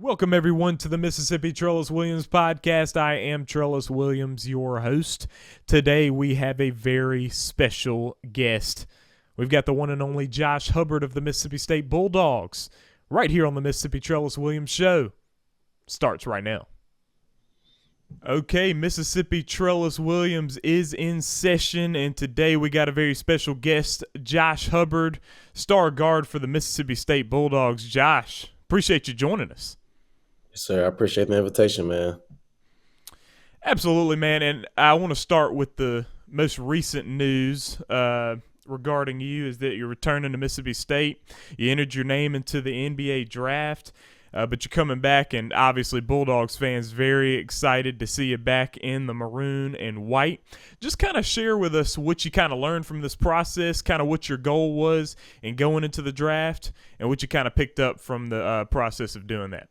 Welcome, everyone, to the Mississippi Trellis Williams podcast. I am Trellis Williams, your host. Today, we have a very special guest. We've got the one and only Josh Hubbard of the Mississippi State Bulldogs right here on the Mississippi Trellis Williams show. Starts right now. Okay, Mississippi Trellis Williams is in session, and today we got a very special guest, Josh Hubbard, star guard for the Mississippi State Bulldogs. Josh, appreciate you joining us. Yes, sir. I appreciate the invitation, man. Absolutely, man. And I want to start with the most recent news regarding you is that you're returning to Mississippi State. You entered your name into the NBA draft, but you're coming back, and obviously Bulldogs fans very excited to see you back in the maroon and white. Just kind of share with us what you kind of learned from this process, kind of what your goal was in going into the draft, and what you kind of picked up from the process of doing that.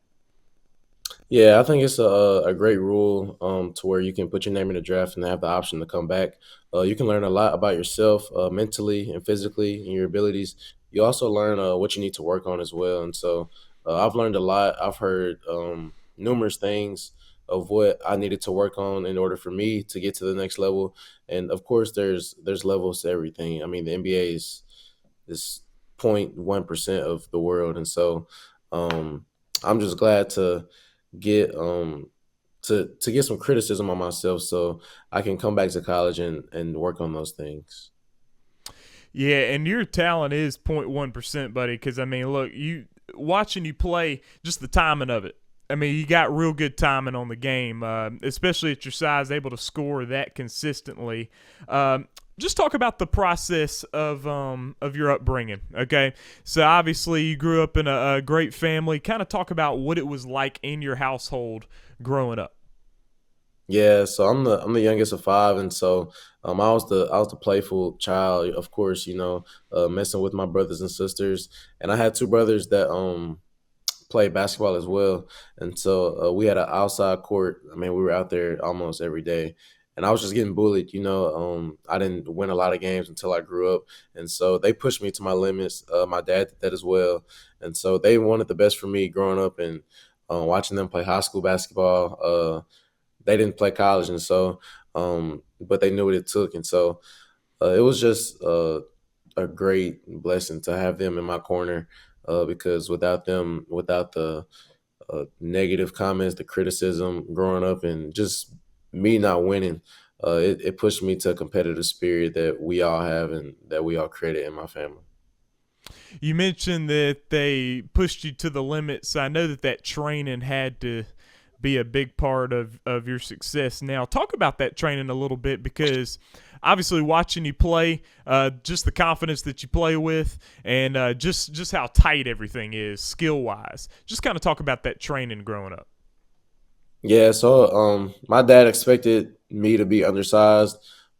Yeah, I think it's a great rule to where you can put your name in the draft and have the option to come back. You can learn a lot about yourself mentally and physically and your abilities. You also learn what you need to work on as well. And so I've learned a lot. I've heard numerous things of what I needed to work on in order for me to get to the next level. And of course, there's levels to everything. I mean, the NBA is 0.1% of the world, and so I'm just glad to get to get some criticism on myself so I can come back to college and work on those things. Yeah, and your talent is 0.1%, buddy, because, I mean, look, watching you play, just the timing of it. I mean, you got real good timing on the game, especially at your size, able to score that consistently. Just talk about the process of your upbringing, okay? So obviously you grew up in a great family. Kind of talk about what it was like in your household growing up. Yeah, so I'm the youngest of five, and so I was the playful child, of course, messing with my brothers and sisters, and I had two brothers that played basketball as well, and so we had an outside court. I mean, we were out there almost every day, and I was just getting bullied. I didn't win a lot of games until I grew up, and so they pushed me to my limits. My dad did that as well, and so they wanted the best for me growing up and watching them play high school basketball. They didn't play college, and so but they knew what it took, and so it was just a great blessing to have them in my corner because without them, without the negative comments, the criticism growing up, and just me not winning, it pushed me to a competitive spirit that we all have and that we all credit in my family. You mentioned that they pushed you to the limits. I know that training had to be a big part of your success. Now, talk about that training a little bit because obviously watching you play, just the confidence that you play with and just how tight everything is skill-wise. Just kind of talk about that training growing up. Yeah, so my dad expected me to be undersized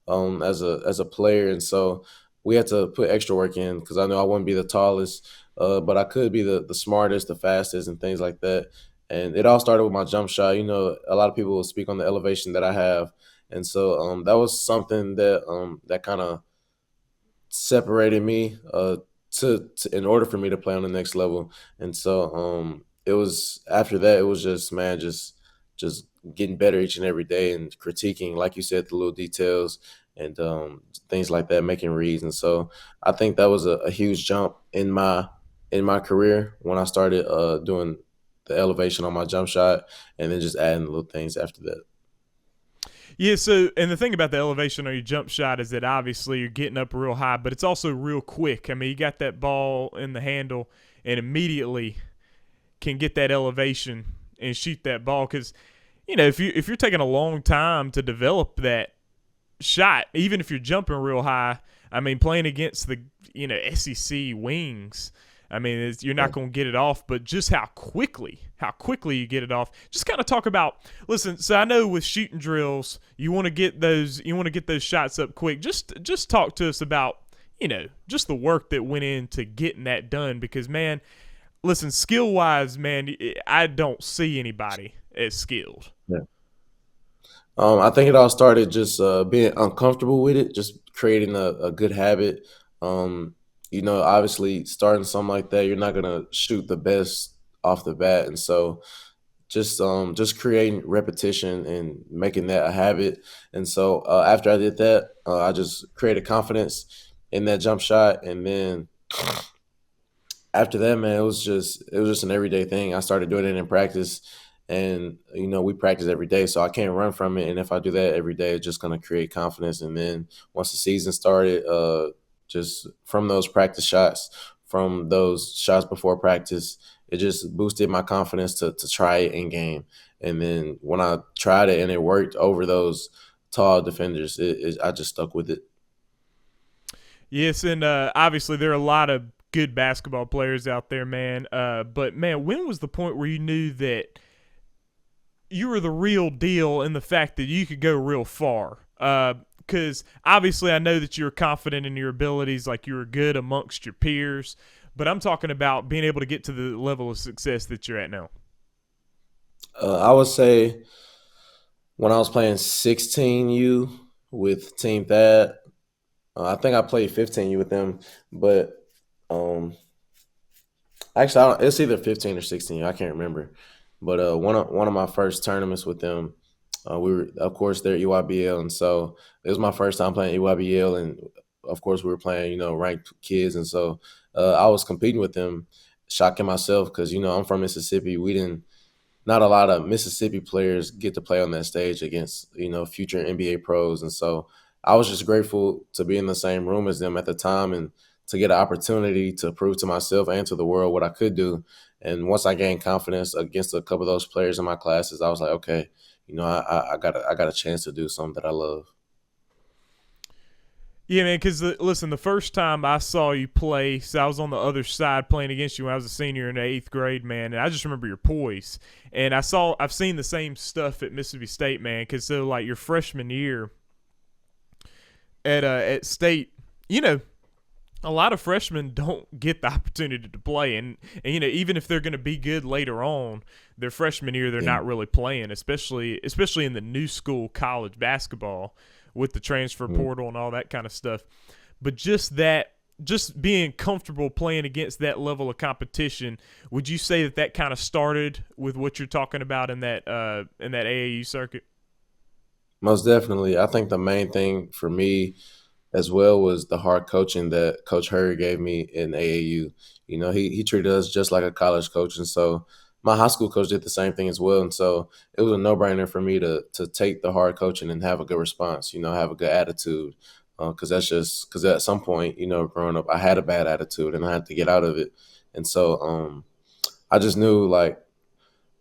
as a player, and so we had to put extra work in because I know I wouldn't be the tallest, but I could be the smartest, the fastest, and things like that. And it all started with my jump shot. A lot of people will speak on the elevation that I have, and so that was something that kind of separated me to in order for me to play on the next level. And so it was after that it was just man just getting better each and every day and critiquing, like you said, the little details and things like that, making reads. And so I think that was a huge jump in my career when I started doing the elevation on my jump shot and then just adding little things after that. Yeah, so, and the thing about the elevation on your jump shot is that obviously you're getting up real high, but it's also real quick. I mean, you got that ball in the handle and immediately can get that elevation and shoot that ball because, if you're taking a long time to develop that shot, even if you're jumping real high, I mean, playing against the, SEC wings, I mean, you're not going to get it off, but just how quickly you get it off. Just kind of talk about. Listen, so I know with shooting drills, you want to get those shots up quick. Just talk to us about, just the work that went into getting that done. Because man, listen, skill wise, man, I don't see anybody as skilled. Yeah. I think it all started just being uncomfortable with it, just creating a good habit. Obviously starting something like that, you're not gonna shoot the best off the bat. And so just creating repetition and making that a habit. And so after I did that, I just created confidence in that jump shot. And then after that, man, it was just an everyday thing. I started doing it in practice, and we practice every day, so I can't run from it. And if I do that every day, it's just gonna create confidence. And then once the season started, just from those practice shots, from those shots before practice, it just boosted my confidence to try it in game. And then when I tried it and it worked over those tall defenders, I just stuck with it. Yes, and obviously there are a lot of good basketball players out there, man. But man, when was the point where you knew that you were the real deal in the fact that you could go real far? Because obviously I know that you're confident in your abilities, like you were good amongst your peers. But I'm talking about being able to get to the level of success that you're at now. I would say when I was playing 16U with Team Thad, I think I played 15U with them, but um, actually, it's either 15 or 16. I can't remember. But one of my first tournaments with them, we were, of course, they're EYBL, and so it was my first time playing EYBL, and of course we were playing ranked kids, and so I was competing with them, shocking myself because I'm from Mississippi. We didn't Not a lot of Mississippi players get to play on that stage against future NBA pros, and so I was just grateful to be in the same room as them at the time and to get an opportunity to prove to myself and to the world what I could do. And once I gained confidence against a couple of those players in my classes, I was like, okay, I got a chance to do something that I love. Yeah, man. Because listen, the first time I saw you play, so I was on the other side playing against you when I was a senior in the 8th grade, man. And I just remember your poise. And I've seen the same stuff at Mississippi State, man. Because so like your freshman year at State, a lot of freshmen don't get the opportunity to play, and even if they're going to be good later on, their freshman year they're Yeah. not really playing, especially in the new school college basketball with the transfer Mm. portal and all that kind of stuff. But just being comfortable playing against that level of competition, would you say that kind of started with what you're talking about in that AAU circuit? Most definitely. I think the main thing for me as well was the hard coaching that Coach Hurd gave me in AAU. He treated us just like a college coach, and so my high school coach did the same thing as well. And so it was a no brainer for me to take the hard coaching and have a good response. Have a good attitude, because at some point, growing up, I had a bad attitude and I had to get out of it. And so I just knew like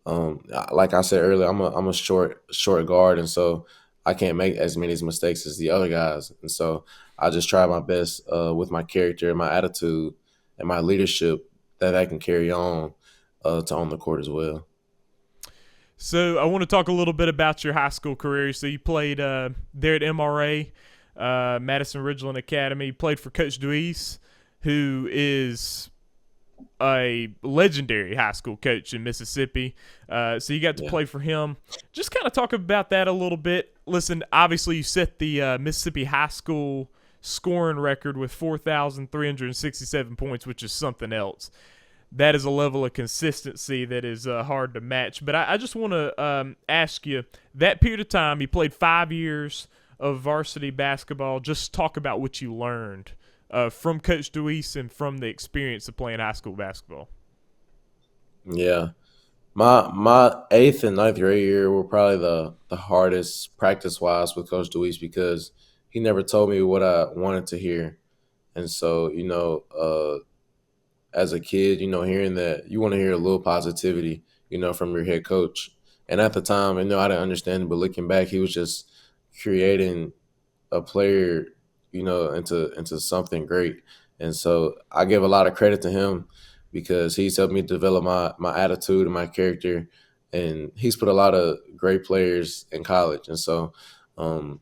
I said earlier, I'm a short guard, and so I can't make as many mistakes as the other guys. And so I just try my best with my character and my attitude and my leadership that I can carry on to on the court as well. So I want to talk a little bit about your high school career. So you played there at MRA, Madison Ridgeland Academy. You played for Coach Deweese, who is a legendary high school coach in Mississippi. So you got to Yeah. play for him. Just kind of talk about that a little bit. Listen, obviously you set the Mississippi high school scoring record with 4,367 points, which is something else. That is a level of consistency that is hard to match. But I just want to ask you, that period of time, you played 5 years of varsity basketball. Just talk about what you learned from Coach Deweese and from the experience of playing high school basketball. Yeah. My eighth and ninth grade year were probably the hardest practice wise with Coach Deweese because he never told me what I wanted to hear. And so, as a kid, hearing that you want to hear a little positivity, from your head coach. And at the time, I didn't understand it, but looking back, he was just creating a player, into something great. And so I give a lot of credit to him because he's helped me develop my attitude and my character. And he's put a lot of great players in college. And so um,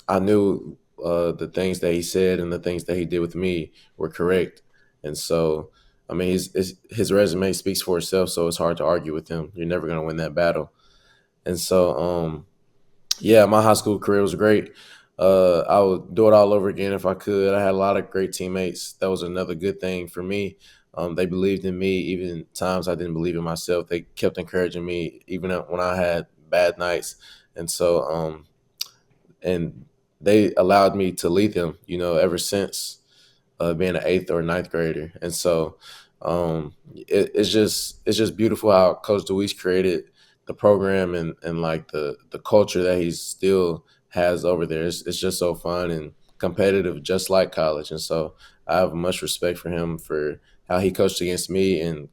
I knew the things that he said and the things that he did with me were correct. And so, I mean, his resume speaks for itself, so it's hard to argue with him. You're never going to win that battle. And so, yeah, my high school career was great. I would do it all over again if I could. I had a lot of great teammates. That was another good thing for me. They believed in me even times I didn't believe in myself. They kept encouraging me even when I had bad nights, and so and they allowed me to lead them. Ever since being an eighth or ninth grader, and so it's just beautiful how Coach Deweese created the program and like the culture that he still has over there. It's just so fun and competitive, just like college. And so I have much respect for him for how he coached against me and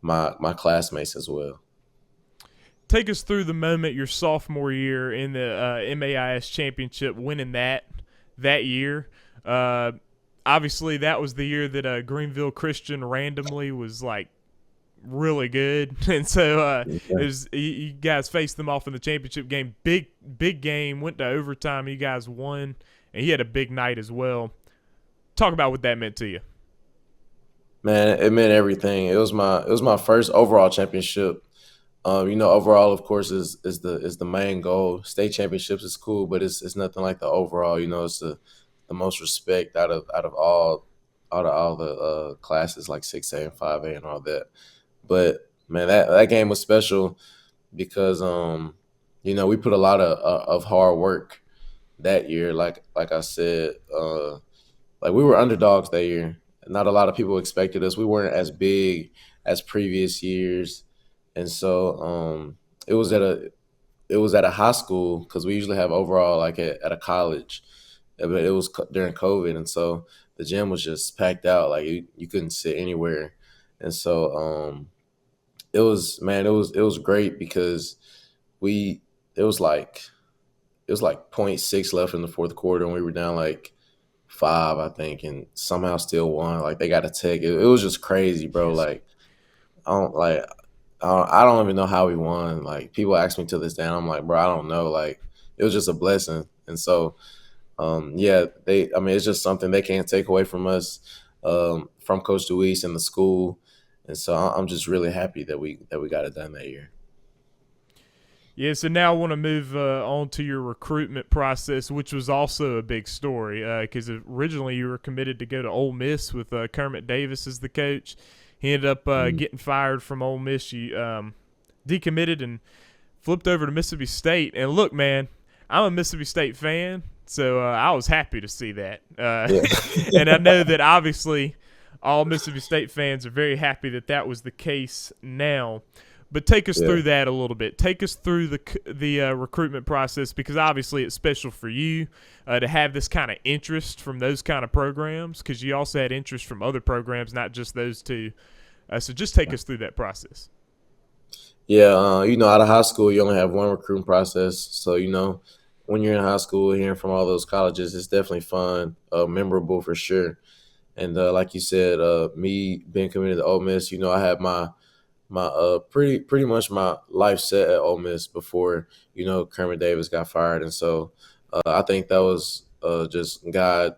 my classmates as well. Take us through the moment your sophomore year in the MAIS championship, winning that year. Uh, Obviously, that was the year that Greenville Christian randomly was like really good, and so Yeah. you guys faced them off in the championship game. Big game, went to overtime. You guys won, and he had a big night as well. Talk about what that meant to you. Man, it meant everything. It was my first overall championship. Overall, of course, is the main goal. State championships is cool, but it's nothing like the overall. It's the most respect out of all the classes like 6A and 5A and all that. But man, that game was special because we put a lot of hard work that year. Like I said, like we were underdogs that year. Not a lot of people expected us. We weren't as big as previous years, and so it was at a high school because we usually have overall like at a college, but it was during COVID, and so the gym was just packed out. Like you couldn't sit anywhere, and so it was great because we it was like it was like point 0.6 left in the fourth quarter, and we were down like five, I think, and somehow still won. Like they got a tech. It was just crazy, bro. Yes. Like I don't even know how we won. Like people ask me to this day, and I'm like, bro, I don't know. Like it was just a blessing, and so yeah, I mean, it's just something they can't take away from us, from Coach Deweese and the school, and so I'm just really happy that we got it done that year. Yeah, so now I want to move on to your recruitment process, which was also a big story because originally you were committed to go to Ole Miss with Kermit Davis as the coach. He ended up Mm. getting fired from Ole Miss. You decommitted and flipped over to Mississippi State. And look, man, I'm a Mississippi State fan, so I was happy to see that. Yeah, And I know that obviously all Mississippi State fans are very happy that that was the case now. But take us yeah. through that a little bit. Take us through the recruitment process because obviously it's special for you to have this kind of interest from those kind of programs because you also had interest from other programs, not just those two. So just take us through that process. Yeah, out of high school, you only have one recruiting process. So, when you're in high school, hearing from all those colleges, it's definitely fun, memorable for sure. And like you said, me being committed to Ole Miss, I had my pretty much my life set at Ole Miss before Kermit Davis got fired, and so I think that was just God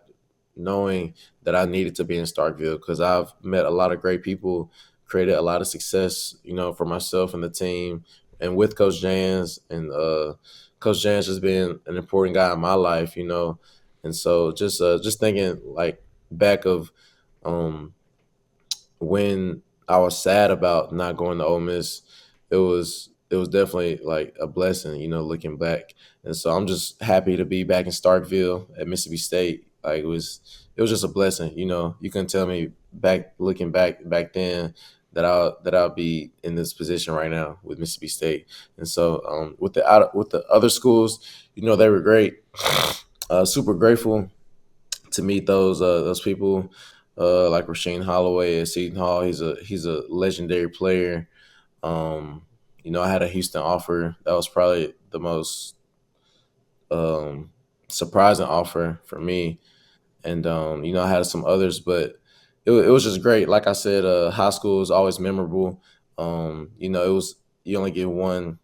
knowing that I needed to be in Starkville because I've met a lot of great people, created a lot of success, for myself and the team, and with Coach Jans and Coach Jans just being an important guy in my life, and so just thinking like back of um, when I was sad about not going to Ole Miss, it was definitely like a blessing, looking back. And so I'm just happy to be back in Starkville at Mississippi State. Like it was just a blessing, You couldn't tell me looking back then that I'll be in this position right now with Mississippi State. And so with the other schools, they were great. Super grateful to meet those people, like Rasheen Holloway at Seton Hall. He's a legendary player. I had a Houston offer. That was probably the most surprising offer for me. And I had some others, but it was just great. Like I said, high school is always memorable. It was you only get one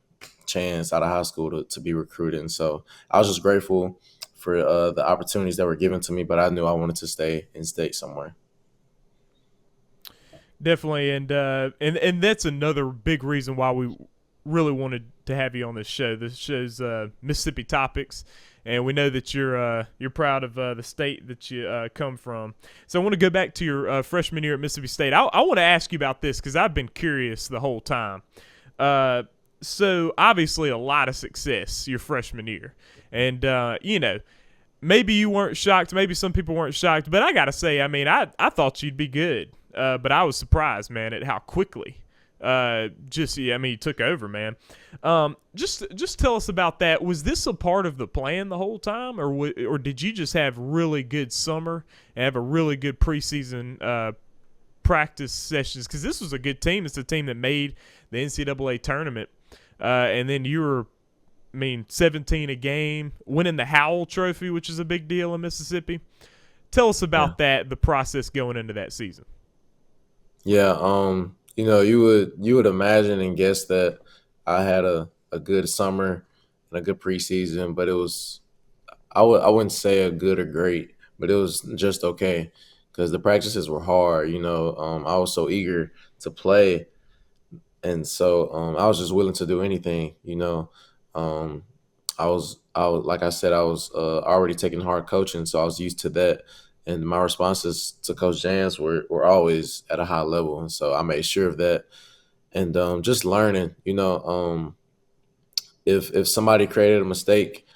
chance out of high school to be recruited, and so I was just grateful for the opportunities that were given to me. But I knew I wanted to stay in state somewhere. Definitely, and that's another big reason why we really wanted to have you on this show. This show's Mississippi Topics, and we know that you're proud of the state that you come from. So I want to go back to your freshman year at Mississippi State. I want to ask you about this because I've been curious the whole time. So obviously a lot of success your freshman year, and maybe you weren't shocked, maybe some people weren't shocked, but I gotta say, I mean, I thought you'd be good, but I was surprised, man, at how quickly you took over, man. Just tell us about that. Was this a part of the plan the whole time, or did you just have really good summer and have a really good preseason practice sessions? Because this was a good team. It's a team that made the NCAA tournament, and then you were, 17 a game, winning the Howell Trophy, which is a big deal in Mississippi. Tell us about that, the process going into that season. Yeah, you would imagine and guess that I had a good summer and a good preseason, but it was I wouldn't say a good or great, but it was just okay because the practices were hard. I was so eager to play, and so I was just willing to do anything. I was like I said, I was already taking hard coaching, so I was used to that. And my responses to Coach Jans were always at a high level, and so I made sure of that. And just learning, if somebody created a mistake,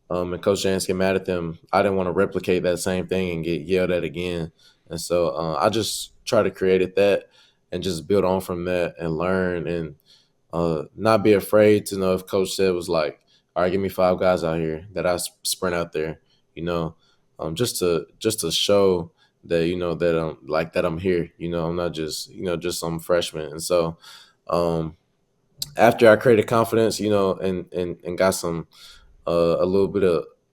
and Coach Jans get mad at them, I didn't want to replicate that same thing and get yelled at again. And so I just try to create that and just build on from that and learn and not be afraid to know if Coach said was like, all right, give me 5 guys out here that I sprint out there, just to show that that I'm here. I'm not just some freshman. And so after I created confidence, and got some a little bit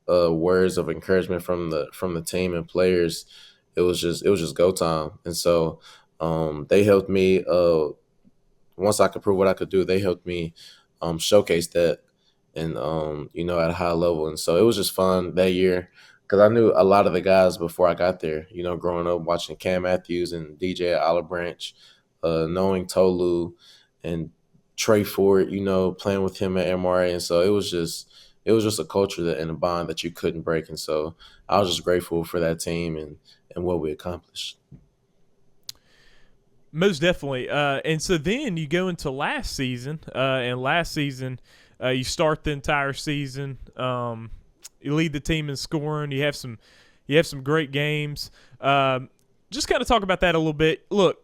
of words of encouragement from the team and players, it was just go time. And so they helped me. Once I could prove what I could do, they helped me showcase that and at a high level. And so it was just fun that year because I knew a lot of the guys before I got there. Growing up watching Cam Matthews and DJ at Olive Branch, knowing Tolu and Trey Ford, playing with him at MRA. And so it was just a culture and a bond that you couldn't break. And so I was just grateful for that team and what we accomplished. Most definitely. And so then you go into last season, you start the entire season. You lead the team in scoring. You have some great games. Just kind of talk about that a little bit. Look,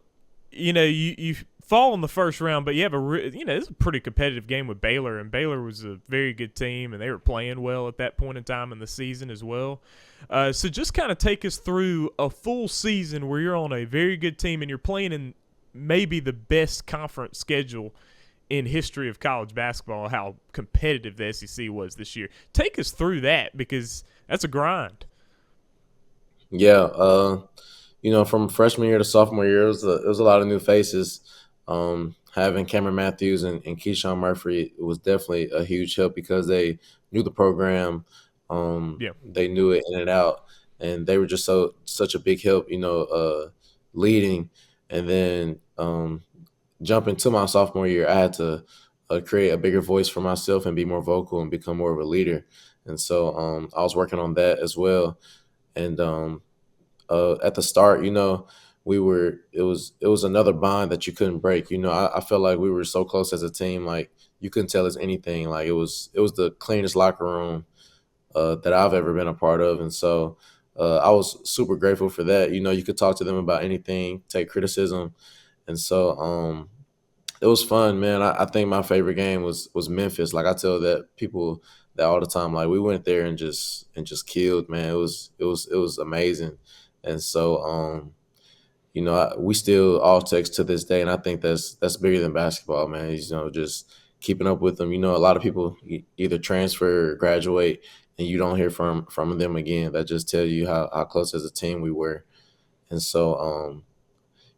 you fall in the first round, but you have it's a pretty competitive game with Baylor, and Baylor was a very good team, and they were playing well at that point in time in the season as well. So just kind of take us through a full season where you're on a very good team and you're playing in maybe the best conference schedule in history of college basketball, how competitive the SEC was this year. Take us through that because that's a grind. Yeah, from freshman year to sophomore year, it was a lot of new faces. Having Cameron Matthews and Keyshawn Murphy, it was definitely a huge help because they knew the program. They knew it in and out, and they were just such a big help, leading. And then jumping to my sophomore year, I had to create a bigger voice for myself and be more vocal and become more of a leader. And so I was working on that as well. And at the start, it was another bond that you couldn't break. I felt like we were so close as a team, like you couldn't tell us anything. Like it was the cleanest locker room that I've ever been a part of. And so I was super grateful for that. You could talk to them about anything, take criticism. And so it was fun, man. I think my favorite game was Memphis. Like I tell that people that all the time. Like we went there and just killed, man. It was amazing. And so we still all text to this day, and I think that's bigger than basketball, man. Just keeping up with them. A lot of people either transfer or graduate, and you don't hear from them again. That just tells you how close as a team we were. And so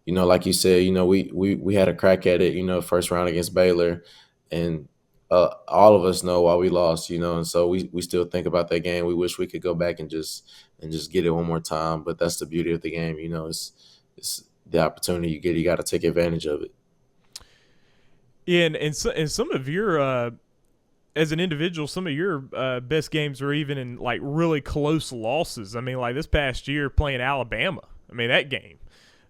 like you said, we had a crack at it, first round against Baylor, and all of us know why we lost, and so we still think about that game. We wish we could go back and just get it one more time, but that's the beauty of the game, it's the opportunity you get. You got to take advantage of it. Yeah, and some of your as an individual, some of your best games are even in like really close losses. I mean, like this past year playing Alabama. I mean, that game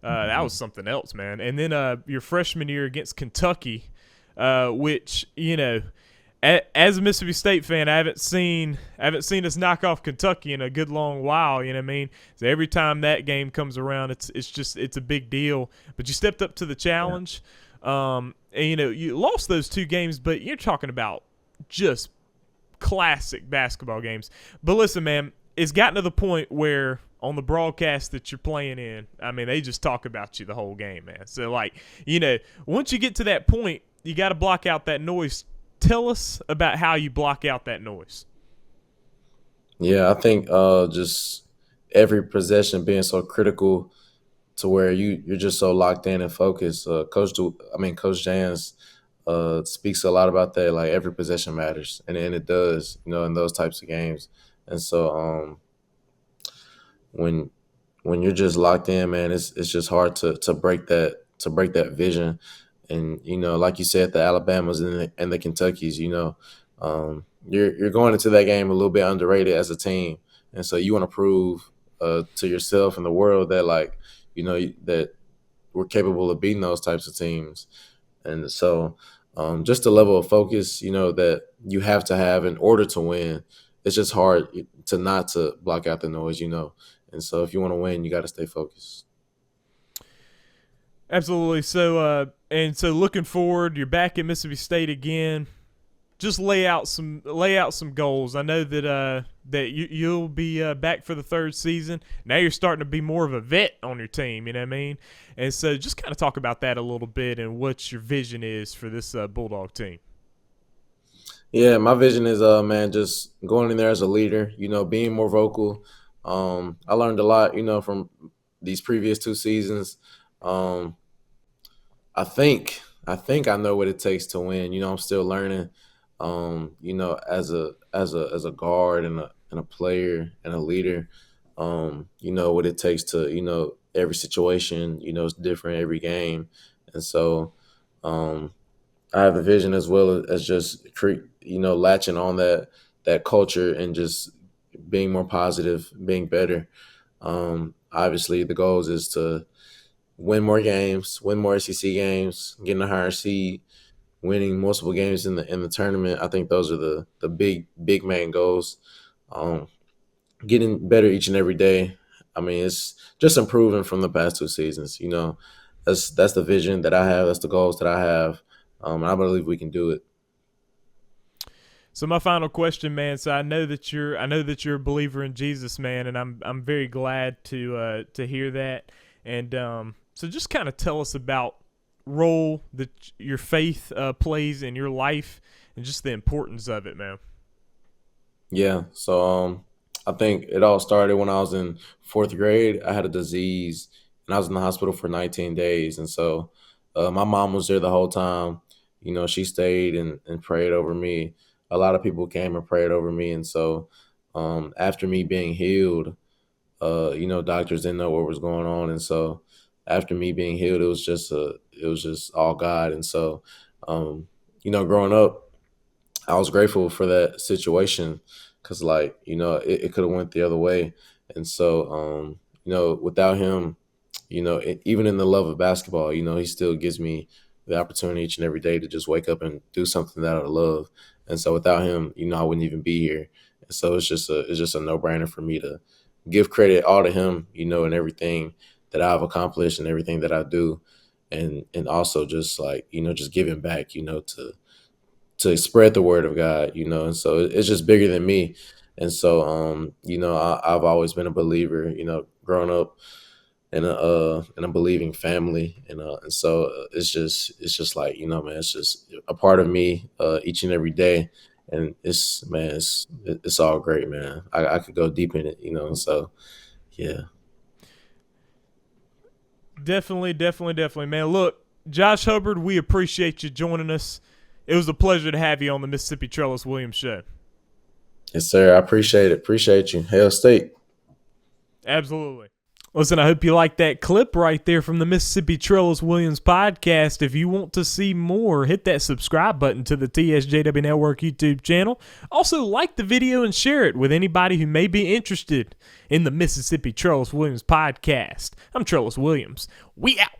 that was something else, man. And then your freshman year against Kentucky, which as a Mississippi State fan, I haven't seen us knock off Kentucky in a good long while. You know what I mean? So every time that game comes around, it's a big deal. But you stepped up to the challenge, and you lost those two games, but you're talking about just classic basketball games. But listen, man, it's gotten to the point where on the broadcast that you're playing in, I mean, they just talk about you the whole game, man. So, like, once you get to that point, you got to block out that noise. Tell us about how you block out that noise. Yeah, I think just every possession being so critical to where you're just so locked in and focused. Coach Jans speaks a lot about that. Like every possession matters, and it does, in those types of games. And so when you're just locked in, man, it's just hard to break that vision. And like you said, the Alabamas and the Kentuckys, you're going into that game a little bit underrated as a team, and so you want to prove to yourself and the world that that we're capable of beating those types of teams. And so just the level of focus, that you have to have in order to win. It's just hard to not to block out the noise, And so if you want to win, you got to stay focused. Absolutely. So looking forward, you're back at Mississippi State again. Just lay out some goals. I know that you'll be back for the third season. Now you're starting to be more of a vet on your team. You know what I mean? And so just kind of talk about that a little bit and what your vision is for this Bulldog team. Yeah, my vision is man, just going in there as a leader. Being more vocal. I learned a lot. From these previous 2 seasons. I think I know what it takes to win. I'm still learning. As a guard and a player and a leader, what it takes to every situation. It's different every game, and so I have the vision as well as just latching on that culture and just being more positive, being better. Obviously, the goals is to win more games, win more SEC games, getting a higher seed, winning multiple games in the tournament. I think those are the big main goals. Getting better each and every day. I mean, it's just improving from the past 2 seasons. That's the vision that I have. That's the goals that I have. And I believe we can do it. So my final question, man. So I know that you're a believer in Jesus, man, and I'm very glad to hear that. And so just kind of tell us about role that your faith plays in your life and just the importance of it, man. Yeah. So I think it all started when I was in 4th grade. I had a disease and I was in the hospital for 19 days. And so my mom was there the whole time. She stayed and prayed over me. A lot of people came and prayed over me. And so after me being healed, doctors didn't know what was going on. And so after me being healed, it was just all God. And so, growing up, I was grateful for that situation because it could have went the other way. And so, without him, even in the love of basketball, he still gives me the opportunity each and every day to just wake up and do something that I love. And so without him, I wouldn't even be here. And so it's just a no-brainer for me to give credit all to him, and everything that I've accomplished and everything that I do. And also just just giving back, to spread the word of God, and so it's just bigger than me. And so, I've always been a believer, growing up in a believing family, and so it's just like man, it's just a part of me each and every day, and it's all great, man. I could go deep in it, and so yeah. Definitely, man. Look, Josh Hubbard, we appreciate you joining us. It was a pleasure to have you on the Mississippi Trellis Williams Show. Yes, sir. I appreciate it. Appreciate you. Hail State. Absolutely. Listen, I hope you like that clip right there from the Mississippi Trellis Williams podcast. If you want to see more, hit that subscribe button to the TSJW Network YouTube channel. Also, like the video and share it with anybody who may be interested in the Mississippi Trellis Williams podcast. I'm Trellis Williams. We out.